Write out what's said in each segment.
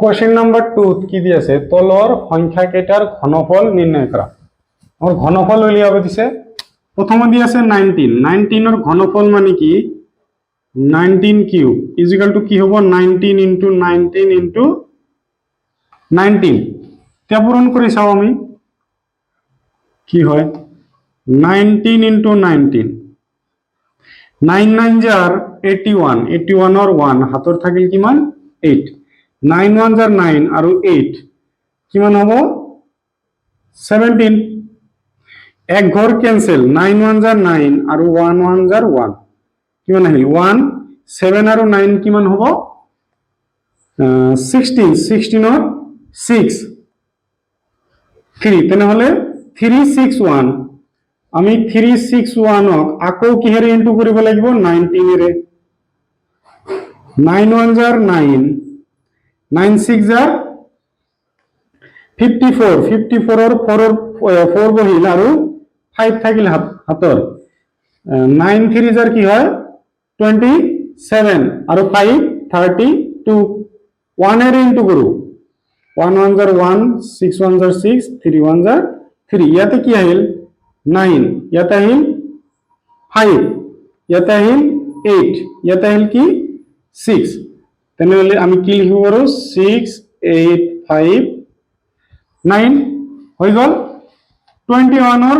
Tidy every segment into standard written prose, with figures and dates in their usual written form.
Question number 2 কি দিয়েছে তলর সংখ্যা কেটার ঘনফল নির্ণয় করা। আমার ঘনফল উলিয়াবে দিছে। প্রথমে দিয়েছে 19 19 এর ঘনফল মানে কি 19 কিউব ইজিক্যাল টু কি হবে 19 ইনটু 19 ইনটু 19 তে পূরণ করে চাও আমি কি হয় 19 ইনটু 19 9 9 जार 81 81 और 1 হাতর থাকিল কিমান 8 9 1 जार 9 আৰু 8 কিমান হ'ব 17 এক ঘৰ ক্যান্সেল 9 1 जार 9 আৰু 1 1 जार 1 কিমান আহিল 1 7 আৰু 9 কিমান হ'ব 16 16 और 6 3 তেনেহলে 361 আমি 361 ক আকৌ কিহেৰে ইনটু কৰিব লাগিব 19 এৰে 9 1 जार 9 9 6 जार 54 54 और 4 বহিল আৰু 5 থাকিল হাতৰ 9 3 जार কি হয় 27 আৰু 5 32 1 এৰে ইনটু কৰো 1 1 जार 1 6 1 जार 6 3 1 जार 3 ইয়াতে কি আহিল 9 ইয়াতে আহিল 5 ইয়াতে আহিল 8 ইয়াতে আহিল কি 6 তেনেহলে আমি কি লিখিব পাৰো 6 8 5 9 হৈ গল 21 এৰ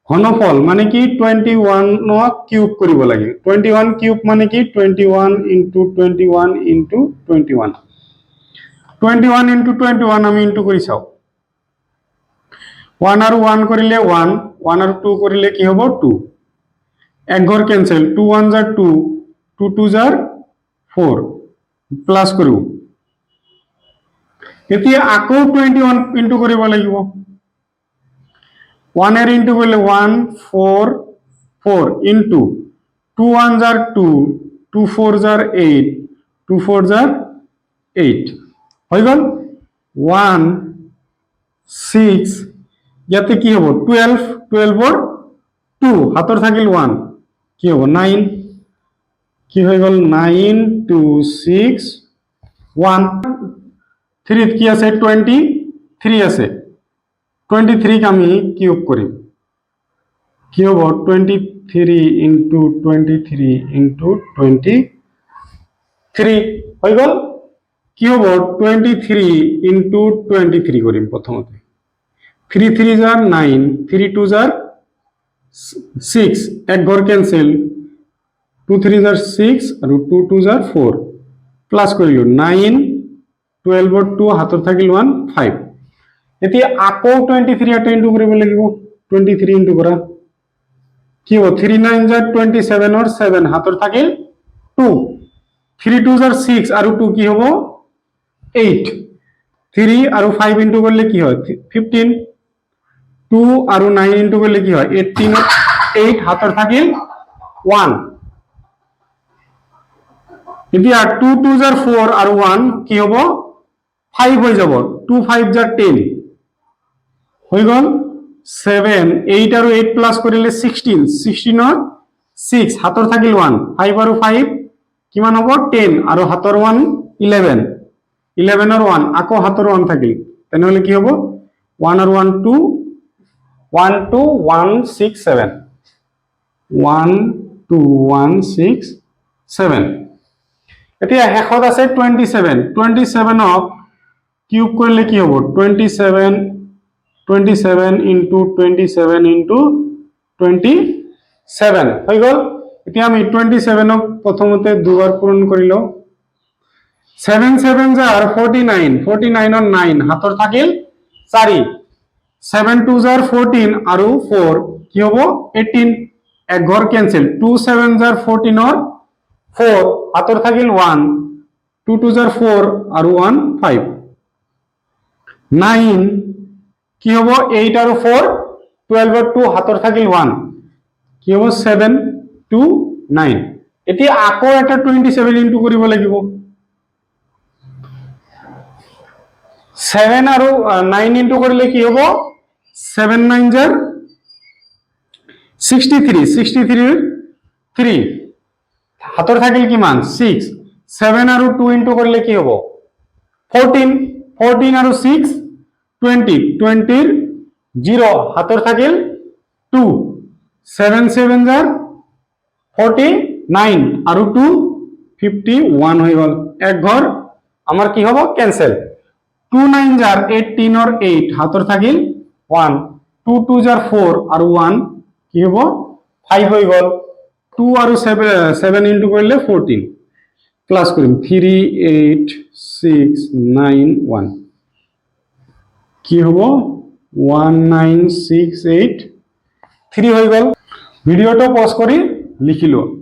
ঘনফল মানে কি 21 কিউব কৰিব লাগে 21 কিউব মানে কি 21 ইনটু 21 ইনটু 21 21 ইনটু 21 আমি ইনটু কৰি চাও 1 আর 1 করিলে 1 1 আর 2 করিলে কি হবে 2 এক ঘর ক্যান্সেল 2 1 जार 2 2 2 जार 4 প্লাস করিব এতিয়া আকৌ 21 ইনটু কৰিব লাগিব 1 এর ইনটু করলে 1 4 4 ইনটু 2 1 जार 2 2 4 जार 8 2 4 जार 8 হয়ে গেল 1 6 ইয়াতে কি হবো 12 12 और 2 হাতর থাকিল 1 কি হবো 9 কি হয়ে গেল 9 2 6 1 3 কি আছে 23 আছে 23 কে আমি কিউব করি কি হবো 23 ইনটু 23 ইনটু 23 হয়ে গেল কি হবো 23 ইনটু 23 করিম প্রথমতে 3 3 जार 9 3 2 जार 6 এক ঘর ক্যান্সেল 2 3 जार 6 আৰু 2 2 जार 4 প্লাস করিলো 9 12 और 2 হাতর থাকিল 1 5 এতিয়া আকৌ 23 এটা ইনটু কৰিব লাগিব 23 ইনটু কৰা কি হ'ব 3 9 जार 27 और 7 হাতৰ থাকিল 2 3 2 जार 6 আৰু 2 কি হ'ব 8 3 আৰু 5 ইনটু কৰলে কি হয় 15 2 আৰু 9 ইনটু কৰলে কি হয় 18 8 হাতৰ থাকিল 1 এতিয়া 2 2 जार 4 আৰু 1 কি হ'ব 5 হৈ যাব 2 5 जार 10 হৈ গল 7 8 আৰু 8 প্লাস কৰিলে 16 16 ৰ 6 হাতৰ থাকিল 1 5 আৰু 5 কিমান হ'ব 10 আৰু হাতৰ 1 11 11 ৰ 1 আকৌ হাতৰ 1 থাকিল তেনেহলে কি হ'ব 1 আৰু 1 2 1 2 1 6 7 1 2 1 6 7 এতিয়া হেখত আছে 27 27 ক কিউব কৰিলে কি হ'ব 27 27 ইনটু 27 ইনটু 27 হৈ গল এতিয়া আমি 27 ক প্ৰথমতে দুবাৰ পূৰণ কৰিলো 7 7 जार 49 49 और 9 হাতৰ থাকিল 4 7 2 जार 14 আৰু 4 কি হ'ব 18 এক ঘৰ ক্যান্সেল 2 7 जार 14 और 4 হাতৰ থাকিল 1 2 2 जार 4 আৰু 1 5 9 কি হ'ব 8 আৰু 4 12 और 2 হাতৰ থাকিল 1 কি হ'ব 7 2 9 এতিয়া আকৌ এটা 27 ইনটু কৰিব লাগিব 7 আৰু 9 ইনটু কৰিলে কি হ'ব 7 9 जार 63 63 3 হাতৰ থাকিল কিমান 6 7 আৰু 2 ইনটু কৰিলে কি হ'ব 14 14 আৰু 6 20 20 0 হাতৰ থাকিল 2 7 7 জাৰ 49 আৰু 2 51 হৈ গল এক ঘৰ আমাৰ কি হ'ব ক্যান্সেল 2 9 জাৰ 18 or 8 হাতৰ থাকিল 1 2 2 জাৰ 4 আৰু 1 কি হ'ব 5 হৈ গল 2 আৰু 7 ইনটু কৰিলে 14 প্লাস কৰিম 3 8 6 9 1 কি হ'ব 1968 3 হৈ গল ভিডিওটো পজ কৰি লিখি লোৱা